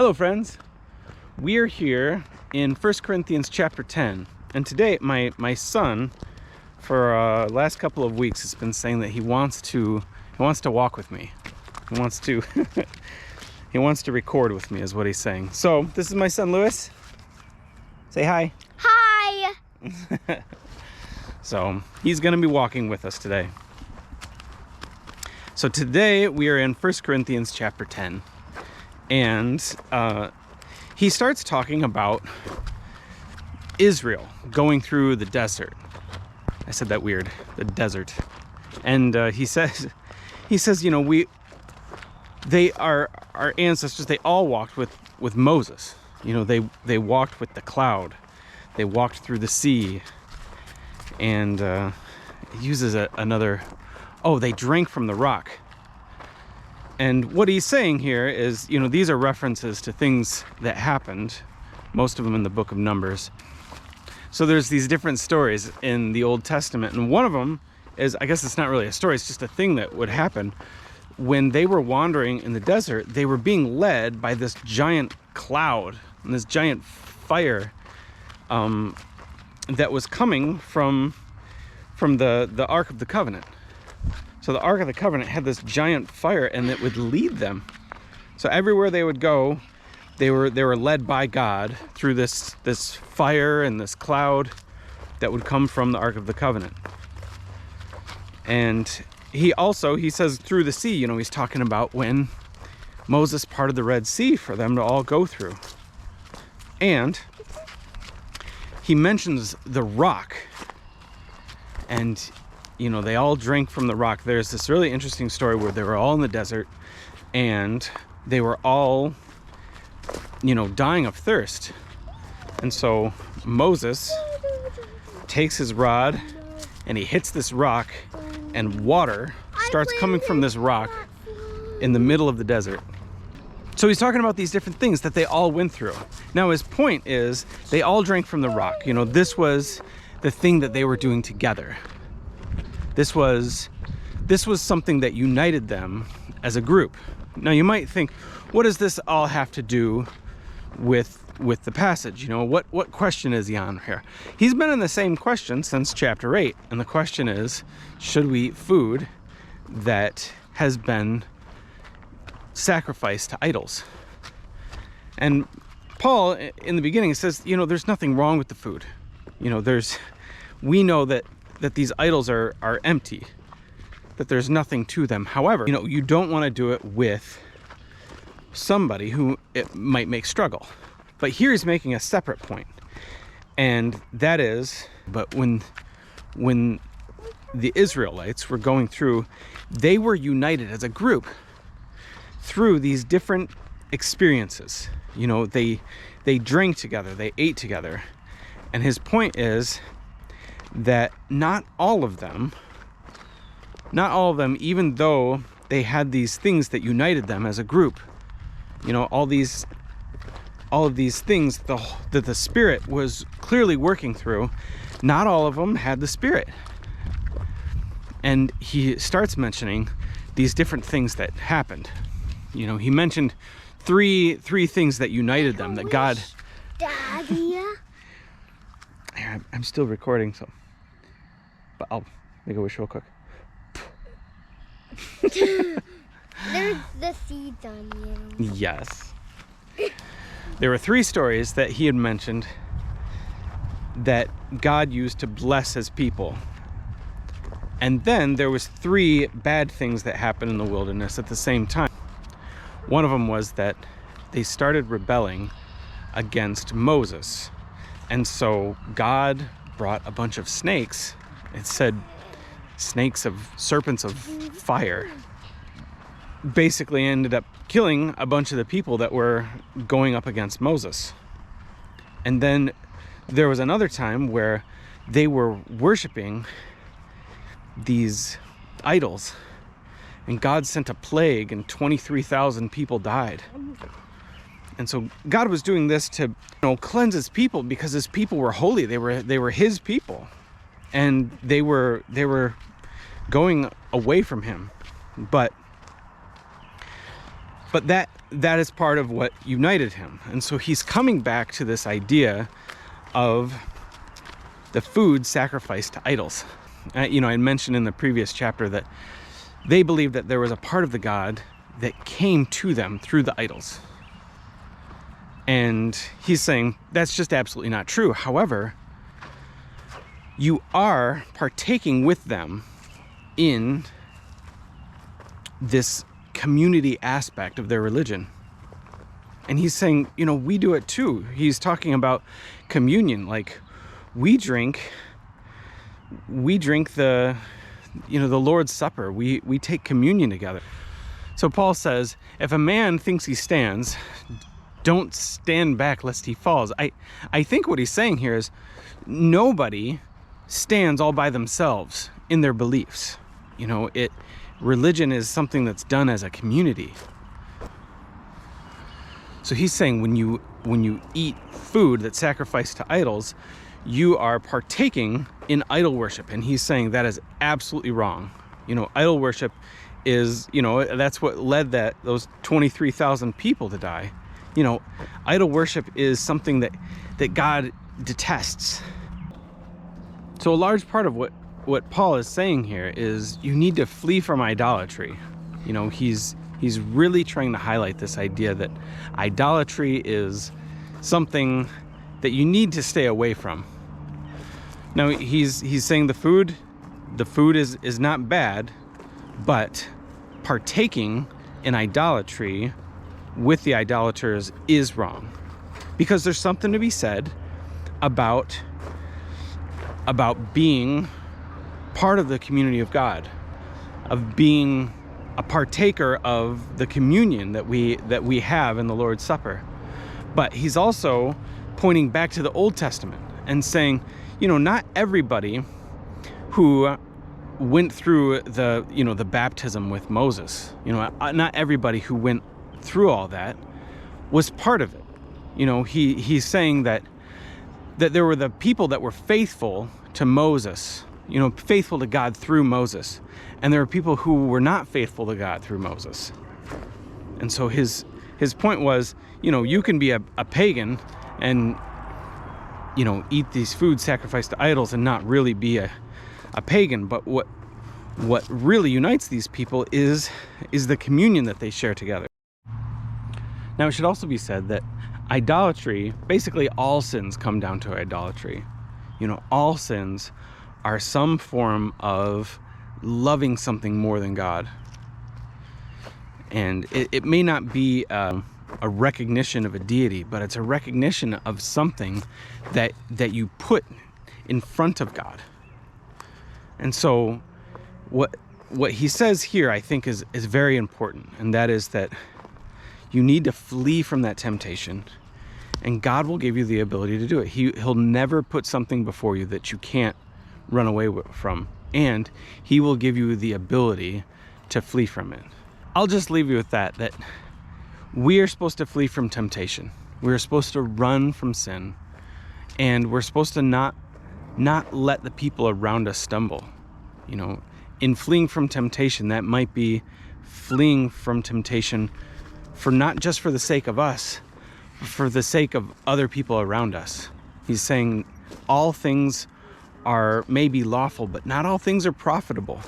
Hello friends, we're here in 1 Corinthians chapter 10, and today my son for last couple of weeks has been saying that he wants to walk with me. He wants to he wants to record with me is what he's saying. So this is my son Lewis. Say hi. Hi. So he's going to be walking with us today. So today we are in 1 Corinthians chapter 10. And he starts talking about Israel going through the desert. I said that weird, the desert. And he says, you know, our ancestors, they all walked with Moses. You know, they walked with the cloud. They walked through the sea. And he uses another, they drank from the rock. And what he's saying here is, you know, these are references to things that happened, most of them in the book of Numbers. So there's these different stories in the Old Testament, and one of them is, I guess it's not really a story, it's just a thing that would happen. When they were wandering in the desert, they were being led by this giant cloud and this giant fire that was coming from the Ark of the Covenant. So the Ark of the Covenant had this giant fire, and it would lead them. So everywhere they would go, they were led by God through this fire and this cloud that would come from the Ark of the Covenant. And he says through the sea, you know, he's talking about when Moses parted the Red Sea for them to all go through. And he mentions the rock. And you know, they all drank from the rock. There's this really interesting story where they were all in the desert and they were all, you know, dying of thirst. And so Moses takes his rod and he hits this rock, and water starts coming from this rock in the middle of the desert. So he's talking about these different things that they all went through. Now his point is they all drank from the rock. You know, this was the thing that they were doing together. This was something that united them as a group. Now you might think, what does this all have to do with the passage? You know, what question is he on here? He's been in the same question since chapter 8, and the question is, should we eat food that has been sacrificed to idols? And Paul, in the beginning, says, you know, there's nothing wrong with the food. You know, we know that these idols are empty, that there's nothing to them. However, you know, you don't want to do it with somebody who it might make struggle. But here he's making a separate point, and that is, but when the Israelites were going through, they were united as a group through these different experiences. You know, they drank together, they ate together, and his point is that not all of them, even though they had these things that united them as a group, you know, all of these things that the Spirit was clearly working through, not all of them had the Spirit. And he starts mentioning these different things that happened. You know, he mentioned three things that united them, that God... Daddy. I'm still recording, so... But I'll make a wish real quick. There's the seeds on you. Yes. There were 3 stories that he had mentioned that God used to bless his people. And then there was 3 bad things that happened in the wilderness at the same time. One of them was that they started rebelling against Moses. And so God brought a bunch of snakes. It said serpents of fire. Basically ended up killing a bunch of the people that were going up against Moses. And then there was another time where they were worshiping these idols, and God sent a plague and 23,000 people died. And so God was doing this to, you know, cleanse his people, because his people were holy. They were his people, and they were going away from him. But But that is part of what united him. And so he's coming back to this idea of the food sacrificed to idols. I mentioned in the previous chapter that they believed that there was a part of the God that came to them through the idols. And he's saying that's just absolutely not true. However, you are partaking with them in this community aspect of their religion. And he's saying, we do it too. He's talking about communion. Like, we drink the Lord's Supper. We take communion together. So Paul says, if a man thinks he stands, don't stand back lest he falls. I think what he's saying here is nobody stands all by themselves in their beliefs. Religion is something that's done as a community. So he's saying when you eat food that's sacrificed to idols, you are partaking in idol worship. And he's saying that is absolutely wrong. Idol worship is, that's what led those 23,000 people to die. Idol worship is something that God detests. So a large part of what Paul is saying here is you need to flee from idolatry. He's really trying to highlight this idea that idolatry is something that you need to stay away from. Now he's saying the food is not bad, but partaking in idolatry with the idolaters is wrong, because there's something to be said about being part of the community of God, of being a partaker of the communion that we have in the Lord's Supper. But he's also pointing back to the Old Testament and saying, not everybody who went through the baptism with Moses, not everybody who went through all that was part of it. He's saying that there were the people that were faithful to Moses, faithful to God through Moses, and there were people who were not faithful to God through Moses. And so his point was, you can be a pagan and eat these foods sacrificed to idols and not really be a pagan. But what really unites these people is the communion that they share together. Now, it should also be said that idolatry, basically all sins come down to idolatry. All sins are some form of loving something more than God. And it may not be a recognition of a deity, but it's a recognition of something that you put in front of God. And so what he says here, I think, is very important, and that is that you need to flee from that temptation, and God will give you the ability to do it. He'll never put something before you that you can't run away from, and he will give you the ability to flee from it. I'll just leave you with that we are supposed to flee from temptation. We're supposed to run from sin, and we're supposed to not let the people around us stumble. In fleeing from temptation, that might be fleeing from temptation for not just for the sake of us, but for the sake of other people around us. He's saying all things are maybe lawful, but not all things are profitable.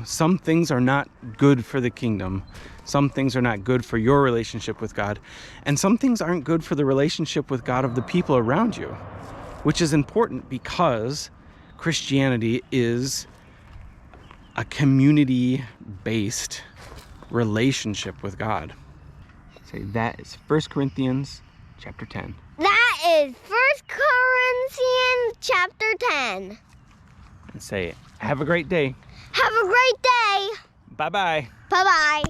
Some things are not good for the kingdom. Some things are not good for your relationship with God. And some things aren't good for the relationship with God of the people around you, which is important because Christianity is a community-based relationship with God. Say that is 1 Corinthians chapter 10. That is 1 Corinthians chapter 10. And say, have a great day. Have a great day. Bye-bye. Bye-bye.